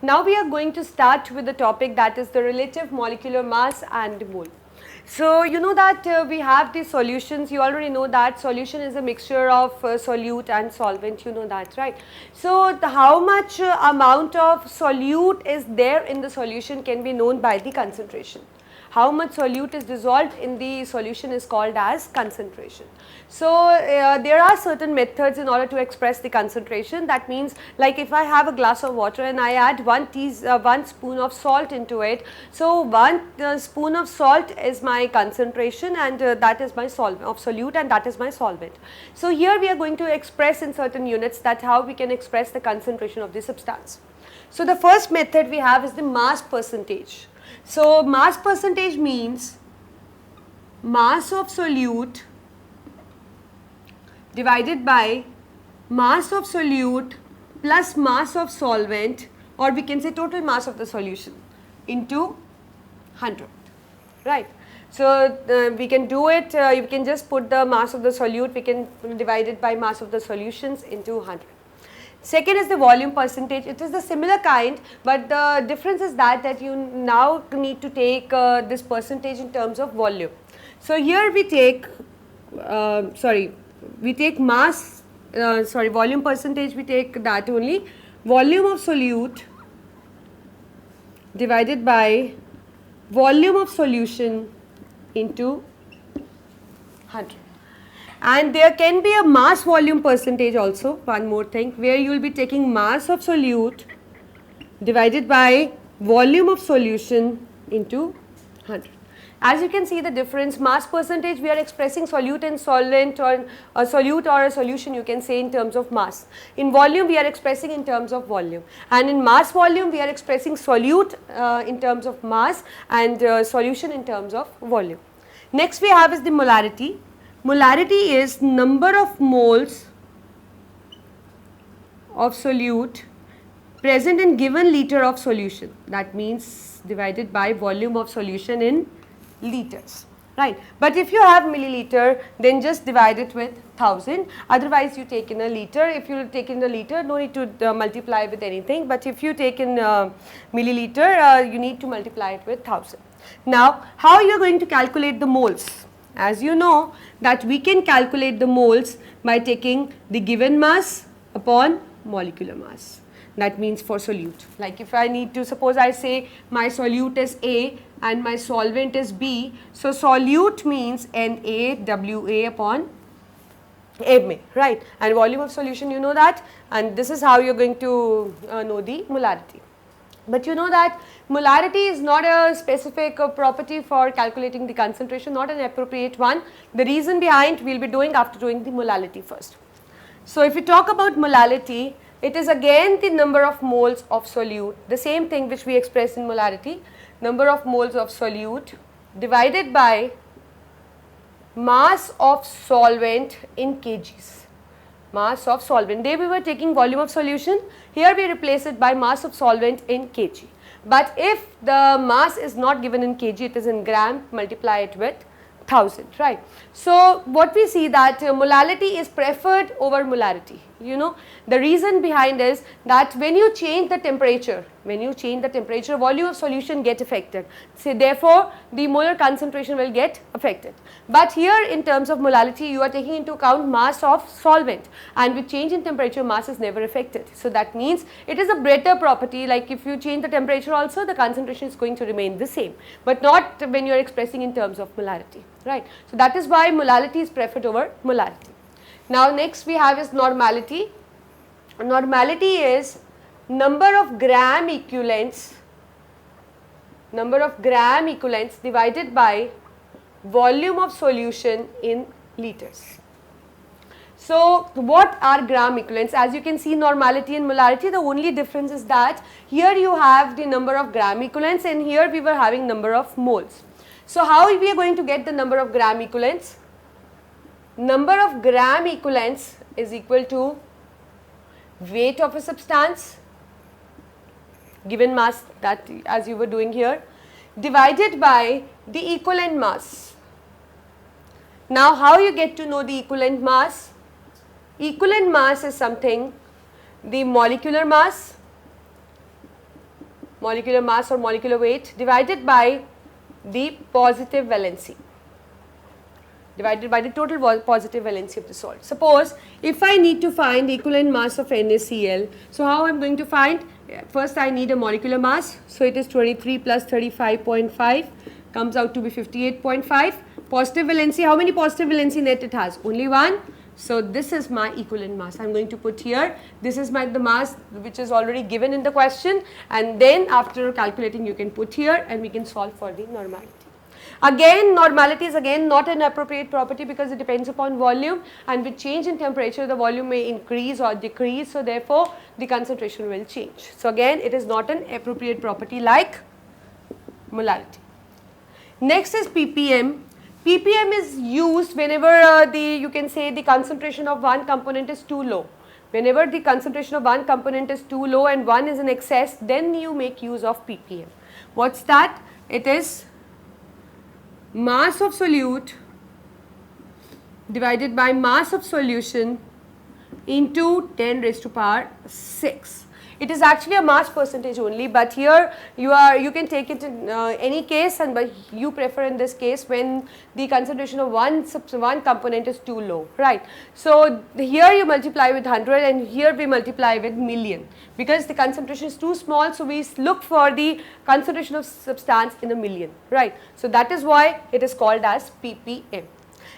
Now we are going to start with the topic that is the relative molecular mass and mole. So you know that we have the solutions. You already know that solution is a mixture of solute and solvent, you know that, right? So how much amount of solute is there in the solution can be known by the concentration. How much solute is dissolved in the solution is called as concentration. So there are certain methods in order to express the concentration. That means, like if I have a glass of water and I add one spoon of salt into it, so one spoon of salt is my concentration, and that is my solute, and that is my solvent. So here we are going to express in certain units that how we can express the concentration of the substance. So the first method we have is the mass percentage. So mass percentage means mass of solute divided by mass of solute plus mass of solvent, or we can say total mass of the solution, into 100, right. So we can do it, you can just put the mass of the solute, we can divide it by mass of the solutions into 100. Second is the volume percentage. It is the similar kind, but the difference is that you now need to take this percentage in terms of volume. So here we take, volume percentage, we take that only, volume of solute divided by volume of solution into 100. And there can be a mass volume percentage also, one more thing, where you will be taking mass of solute divided by volume of solution into 100. As you can see the difference, mass percentage we are expressing solute and solvent, or a solute or a solution you can say in terms of mass. In volume we are expressing in terms of volume, and in mass volume we are expressing solute in terms of mass and solution in terms of volume. Next we have is the molarity. Molarity is number of moles of solute present in given liter of solution. That means divided by volume of solution in liters, right. But if you have milliliter, then just divide it with 1000. Otherwise you take in a liter. If you take in a liter, no need to multiply with anything, but if you take in milliliter, you need to multiply it with 1000. Now how you are going to calculate the moles? As you know that we can calculate the moles by taking the given mass upon molecular mass. That means for solute, like if I need to, suppose I say my solute is A and my solvent is B, so solute means NaWA upon Ma, right, and volume of solution you know that, and this is how you are going to know the molarity. But you know that molarity is not a specific property for calculating the concentration, not an appropriate one. The reason behind we will be doing after doing the molality first. So if we talk about molality, it is again the number of moles of solute, the same thing which we express in molarity, number of moles of solute divided by mass of solvent in kgs. Mass of solvent. There we were taking volume of solution, here we replace it by mass of solvent in kg. But if the mass is not given in kg, it is in gram, multiply it with 1000, right. So what we see that molality is preferred over molarity. You know the reason behind is that when you change the temperature, volume of solution get affected. So therefore the molar concentration will get affected. But here in terms of molality you are taking into account mass of solvent, and with change in temperature mass is never affected. So that means it is a better property, like if you change the temperature also the concentration is going to remain the same, but not when you are expressing in terms of molarity, right. So that is why molality is preferred over molarity. Now next we have is normality. Normality is number of gram equivalents divided by volume of solution in liters. So what are gram equivalents? As you can see, normality and molarity, the only difference is that here you have the number of gram equivalents and here we were having number of moles. So how we are going to get the number of gram equivalents? Number of gram equivalents is equal to weight of a substance, given mass, that as you were doing here, divided by the equivalent mass. Now how you get to know the equivalent mass? Equivalent mass is something, the molecular mass molecular mass or molecular weight divided by the positive valency, divided by the total positive valency of the salt. Suppose if I need to find equivalent mass of NaCl, so how I am going to find? First I need a molecular mass, so it is 23 plus 35.5 comes out to be 58.5. Positive valency, how many positive valency net it has? Only one. So this is my equivalent mass. I am going to put here, this is the mass which is already given in the question, and then after calculating you can put here and we can solve for the normality. Again, normality is again not an appropriate property because it depends upon volume, and with change in temperature the volume may increase or decrease, so therefore the concentration will change. So again it is not an appropriate property like molarity. Next is ppm. ppm is used whenever you can say the concentration of one component is too low. Whenever the concentration of one component is too low and one is in excess, then you make use of ppm. What's that? It is mass of solute divided by mass of solution into 10 raised to power 6. It is actually a mass percentage only, but here you can take it in any case, and but you prefer in this case when the concentration of one component is too low, right? So here you multiply with 100 and here we multiply with million because the concentration is too small, so we look for the concentration of substance in a million, right? So that is why it is called as ppm.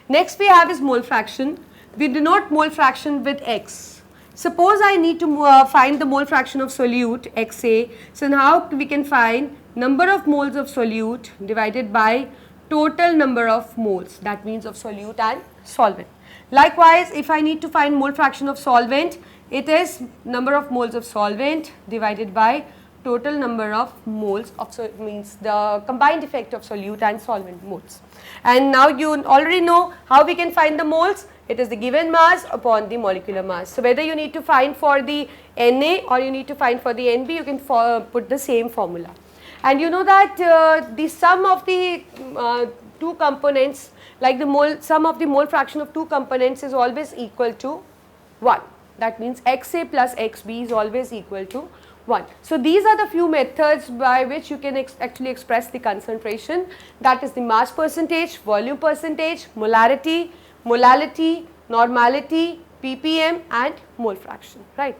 Next we have is mole fraction. We denote mole fraction with x. Suppose I need to find the mole fraction of solute XA, so now we can find number of moles of solute divided by total number of moles, that means of solute and solvent. Likewise, if I need to find mole fraction of solvent, it is number of moles of solvent divided by total number of moles of means the combined effect of solute and solvent moles. And now you already know how we can find the moles. It is the given mass upon the molecular mass. So whether you need to find for the Na or you need to find for the Nb, you can put the same formula. And you know that the sum of the two components, like the sum of the mole fraction of two components is always equal to 1. That means Xa plus Xb is always equal to 1. So these are the few methods by which you can actually express the concentration, that is the mass percentage, volume percentage, molarity, molality, normality, ppm and mole fraction, right.